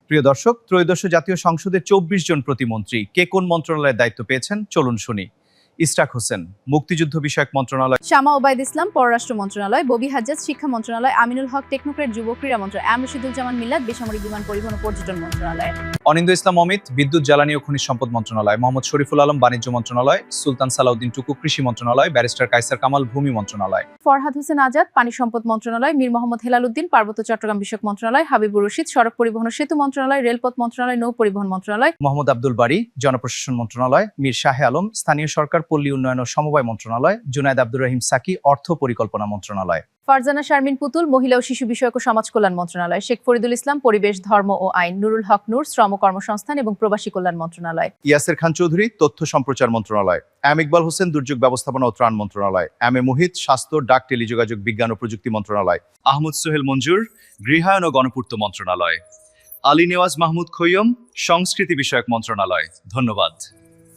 প্রিয় দর্শক, ত্রয়োদশ জাতীয় সংসদের ২৪ জন প্রতিমন্ত্রী কে কোন মন্ত্রণালয়ের দায়িত্ব পেয়েছেন চলুন শুনি। ইশরাক হোসেন মুক্তিযুদ্ধ বিষয়ক মন্ত্রণালয়, শামা ওবায়দ ইসলাম পররাষ্ট্র মন্ত্রণালয়, ববি হাজ্জাজ শিক্ষা মন্ত্রণালয়, আমিনুল হক টেকনোক্রেট যুব ক্রীড়া মন্ত্রণালয়, রশিদুজ্জামান মিল্লাত বেসামরিক বিমান পরিবহন ও পর্যটন মন্ত্রণালয়, অনিন্দ্য ইসলাম অমিত বিদ্যুৎ জ্বালানি ও খনিজ সম্পদ মন্ত্রণালয়, মোহাম্মদ শরীফুল আলম বাণিজ্য মন্ত্রণালয়, সুলতান সালাউদ্দিন টুকু কৃষি মন্ত্রণালয়, ব্যারিস্টার কায়সার কামাল ভূমি মন্ত্রণালয়, ফরহাদ হোসেন আজাদ পানি সম্পদ মন্ত্রণালয়, মীর মোহাম্মদ হেলাল উদ্দিন পার্বত্য চট্টগ্রাম বিষয়ক মন্ত্রণালয়, হাবিবুর রশিদ সড়ক পরিবহন ও সেতু মন্ত্রণালয়, রেলপথ মন্ত্রণালয়, নৌ পরিবহন মন্ত্রণালয়, মোহাম্মদ আব্দুল বারী জনপ্রশাসন মন্ত্রণালয়, মীর শাহে আলম স্থানীয় সরকার পল্লী উন্নয়ন ও সমবায় মন্ত্রণালয়, জুনায়েদ আব্দুর রহিম সাকি অর্থ পরিকল্পনা মন্ত্রণালয়, ফারজানা শারমিন পুতুল মহিলা ও শিশু বিষয়ক ও সমাজ কল্যাণ মন্ত্রণালয়, শেখ ফরিদুল ইসলাম পরিবেশ ধর্ম ও আইন, নুরুল হক নূর শ্রম কর্মসংস্থান এবং প্রবাসী কল্যাণ মন্ত্রণালয়, ইয়াসের খান চৌধুরী তথ্য সম্প্রচার মন্ত্রণালয়, ইকবাল হোসেন দুর্যোগ ব্যবস্থাপনা ও ত্রাণ মন্ত্রণালয়, মুহিত স্বাস্থ্য ডাক টেলিযোগাযোগ বিজ্ঞান ও প্রযুক্তি মন্ত্রণালয়, আহমদ সোহেল মঞ্জুর গৃহায়ন ও গণপূর্ত মন্ত্রণালয়, আলী নেওয়াজ মাহমুদ খৈয়ম সংস্কৃতি বিষয়ক মন্ত্রণালয়। ধন্যবাদ।